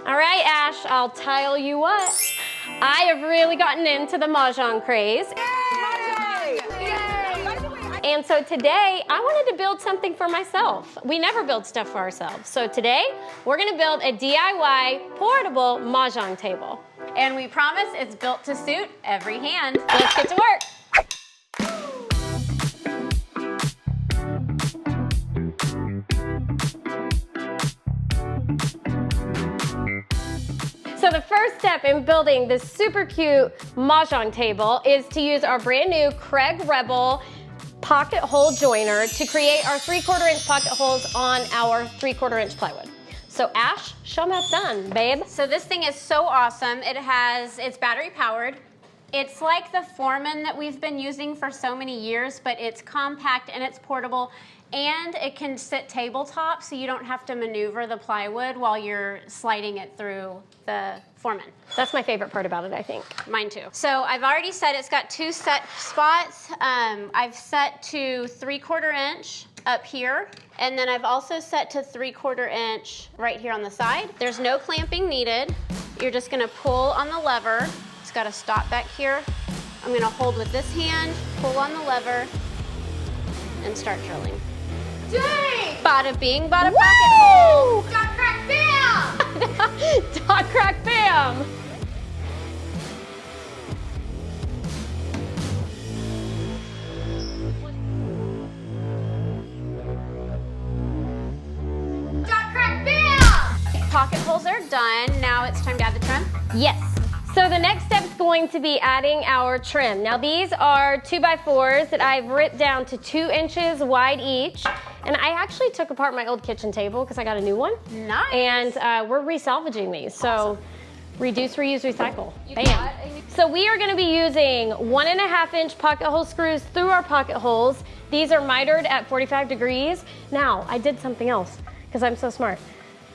All right, Ash, I'll tell you what. I have really gotten into the Mahjong craze. And so today, I wanted to build something for myself. We never build stuff for ourselves. So today, we're gonna build a DIY portable Mahjong table. And we promise it's built to suit every hand. Let's get to work. So the first step in building this super cute Mahjong table is to use our brand new Craig Rebel pocket hole joiner to create our 3/4 inch pocket holes on our 3/4 inch plywood. So Ash, show me how it's done, babe. So this thing is so awesome. It's battery powered. It's like the Foreman that we've been using for so many years, but it's compact and it's portable, and it can sit tabletop so you don't have to maneuver the plywood while you're sliding it through the Foreman. That's my favorite part about it, I think. Mine too. So I've already set it's got 2 set spots. I've set to 3/4 inch up here, and then I've also set to 3/4 inch right here on the side. There's no clamping needed. You're just gonna pull on the lever. It's gotta stop back here. I'm gonna hold with this hand, pull on the lever, and start drilling. Dang! Bada bing, bada pocket hole. Dot crack bam! Dot crack bam! Dot crack bam! Pocket holes are done. Now it's time to add the trim. Yes. So the next step is going to be adding our trim. Now these are 2x4s that I've ripped down to 2 inches wide each. And I actually took apart my old kitchen table because I got a new one. Nice. And we're resalvaging these. So reduce, reuse, recycle. Bam. So we are gonna be using 1.5 inch pocket hole screws through our pocket holes. These are mitered at 45 degrees. Now, I did something else because I'm so smart.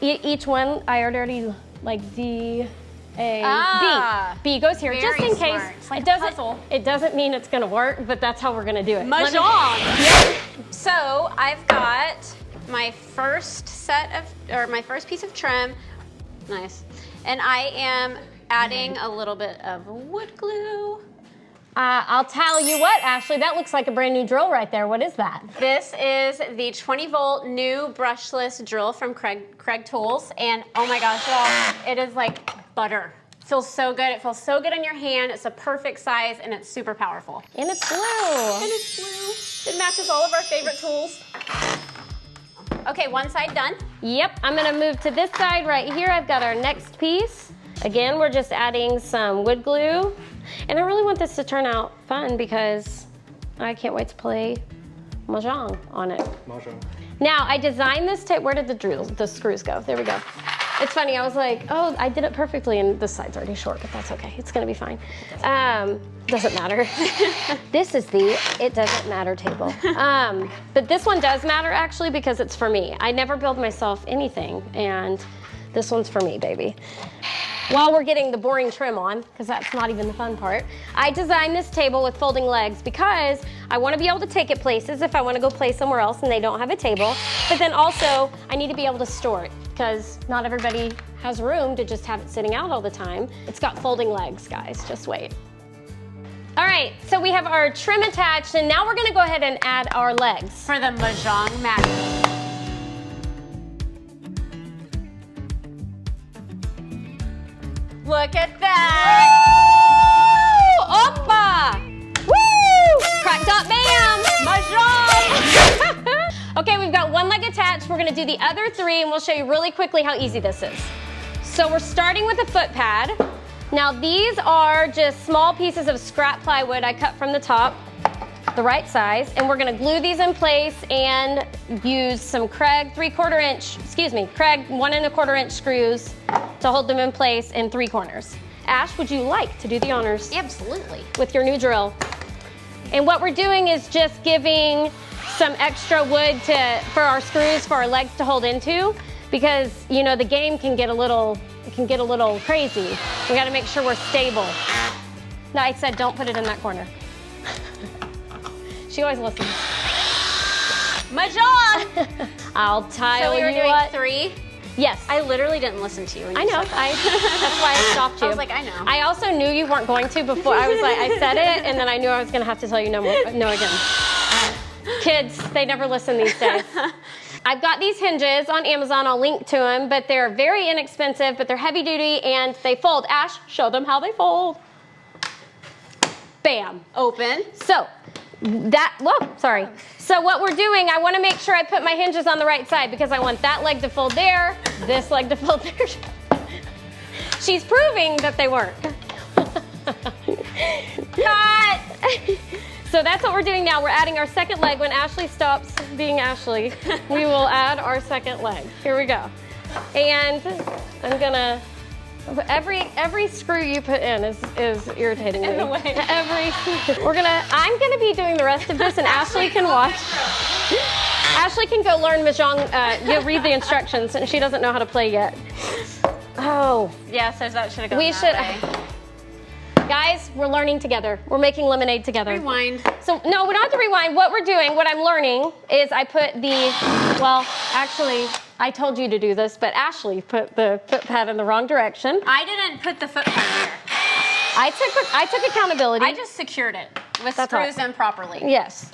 Each one, I already like D, A, B. B goes here, just in case. It's like a puzzle. It doesn't mean it's gonna work, but that's how we're gonna do it. Mahjong. Yep. So I've got my first piece of trim. Nice. And I am adding a little bit of wood glue. I'll tell you what, Ashley, that looks like a brand new drill right there. What is that? This is the 20-volt new brushless drill from Craig Tools. And oh my gosh, y'all, it is like butter. It feels so good. It feels so good on your hand. It's a perfect size and it's super powerful. And it's blue. And it's blue. It matches all of our favorite tools. Okay, one side done. Yep, I'm gonna move to this side right here. I've got our next piece. Again, we're just adding some wood glue. And I really want this to turn out fun because I can't wait to play Mahjong on it. Mahjong. Now, I designed this tape. Where did the screws go? There we go. It's funny, I was like, oh, I did it perfectly, and this side's already short, but that's okay. It's gonna be fine. Doesn't matter. This is the it doesn't matter table. But this one does matter, actually, because it's for me. I never build myself anything, and this one's for me, baby. While we're getting the boring trim on, because that's not even the fun part, I designed this table with folding legs because I want to be able to take it places if I want to go play somewhere else and they don't have a table. But then also, I need to be able to store it because not everybody has room to just have it sitting out all the time. It's got folding legs, guys. Just wait. All right, so we have our trim attached, and now we're going to go ahead and add our legs. For the Mahjong magic. Look at that! Woo! Oppa! Woo! Crack dot bam! Mahjong! Okay, we've got one leg attached. We're gonna do the other 3, and we'll show you really quickly how easy this is. So we're starting with a foot pad. Now these are just small pieces of scrap plywood I cut from the top, the right size, and we're gonna glue these in place and use some Craig 1/4 inch screws to hold them in place in 3 corners. Ash, would you like to do the honors? Absolutely. With your new drill. And what we're doing is just giving some extra wood for our screws, for our legs to hold into, because you know the game can get a little crazy. We gotta make sure we're stable. No, I said don't put it in that corner. She always listens. Mahjong! I'll tell you what. So we were doing 3. Yes. I literally didn't listen to you when you I know. said that. That's why I stopped you. I was like, I know. I also knew you weren't going to before. I was like, I said it, and then I knew I was going to have to tell you no again. Kids, they never listen these days. I've got these hinges on Amazon. I'll link to them, but they're very inexpensive, but they're heavy duty, and they fold. Ash, show them how they fold. Bam. Open. So So what we're doing, I want to make sure I put my hinges on the right side because I want that leg to fold there, this leg to fold there. She's proving that they work. Cut! So that's what we're doing now. We're adding our second leg. When Ashley stops being Ashley, we will add our second leg. Here we go. And I'm gonna, every screw you put in is irritating me. In the way. I'm gonna be doing the rest of this, and Ashley can watch. Ashley can go learn Mahjong. You'll read the instructions, and she doesn't know how to play yet. Oh. Yeah, so that should have gone We that should. way. Guys, we're learning together. We're making lemonade together. Rewind. So, no, we don't have to rewind. What we're doing, what I'm learning, is I put actually, I told you to do this, but Ashley put the foot pad in the wrong direction. I didn't put the foot pad here. I took accountability. I just secured it with That's screws hot. in properly. Yes.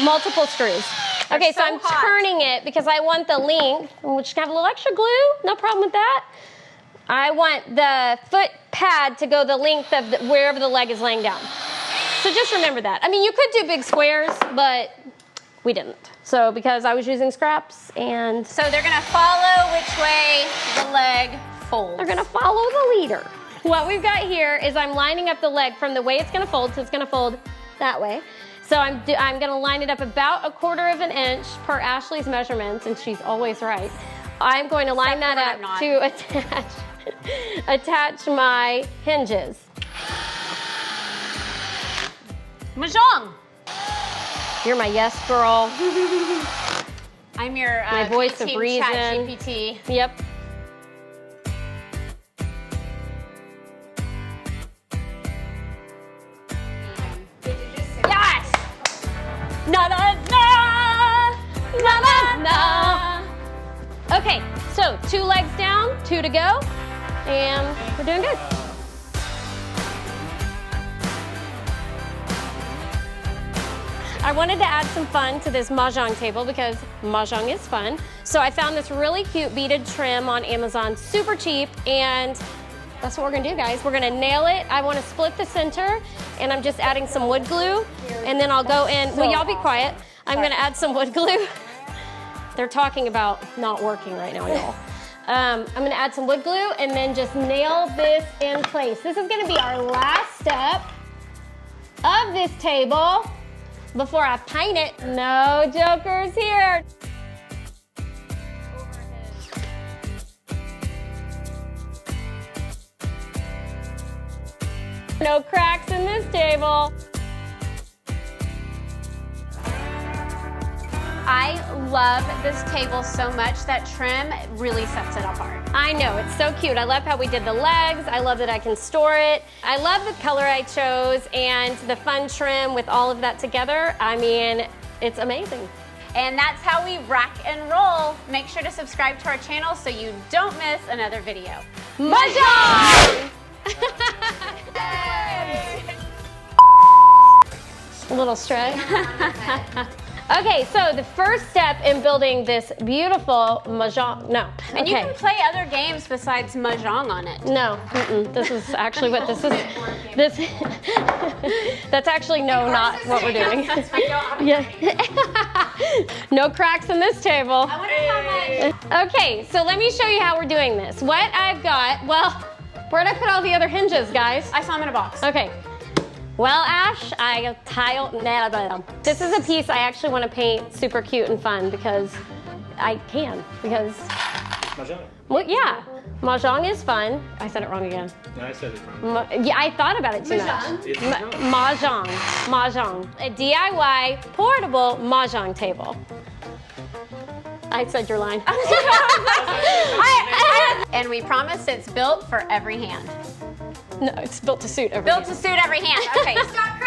Multiple screws. Okay, so so I'm hot. turning it because I want the length, which can have a little extra glue. No problem with that. I want the foot pad to go the length of wherever the leg is laying down. So just remember that. I mean, you could do big squares, but we didn't. So because I was using scraps and So they're gonna follow which way the leg folds. they're gonna follow the leader. What we've got here is I'm lining up the leg from the way it's gonna fold, so it's gonna fold that way. So I'm gonna line it up about 1/4 inch per Ashley's measurements, and she's always right. I'm going to line Except that when up I'm not. to attach my hinges. Mahjong. You're my yes girl. I'm your My voice of team reason. ChatGPT. Yep. Yes. Na na na na na na. Okay, so 2 legs down, 2 to go, and we're doing good. I wanted to add some fun to this Mahjong table because Mahjong is fun. So I found this really cute beaded trim on Amazon, super cheap, and that's what we're gonna do, guys. We're gonna nail it. I wanna split the center, and I'm just adding some wood glue, and then I'll go in. Will y'all be quiet? I'm gonna add some wood glue. They're talking about not working right now, y'all. I'm gonna add some wood glue and then just nail this in place. This is gonna be our last step of this table before I paint it. No jokers here. No cracks in this table. I love this table so much. That trim really sets it apart. I know, it's so cute. I love how we did the legs. I love that I can store it. I love the color I chose and the fun trim with all of that together. I mean, it's amazing. And that's how we rock and roll. Make sure to subscribe to our channel so you don't miss another video. Mahjong! A little stretch. Okay, so the first step in building this beautiful Mahjong, no. And you okay. can play other games besides Mahjong on it. No, this is actually what this is. That's actually not what we're doing. Yeah. No cracks in this table. I wonder how much. Okay, so let me show you how we're doing this. What I've got, well, where'd I put all the other hinges, guys? I saw them in a box. Okay. Well, Ash, I tiled. This is a piece I actually want to paint super cute and fun because I can. Because, Mahjong. well, yeah, Mahjong is fun. I said it wrong again. No, I said it wrong. Yeah, I thought about it too much. It's Mahjong. Mahjong. A DIY portable Mahjong table. I said your line. And we promise it's built for every hand. No, it's built to suit everyone. Built to suit every hand. Okay. Stop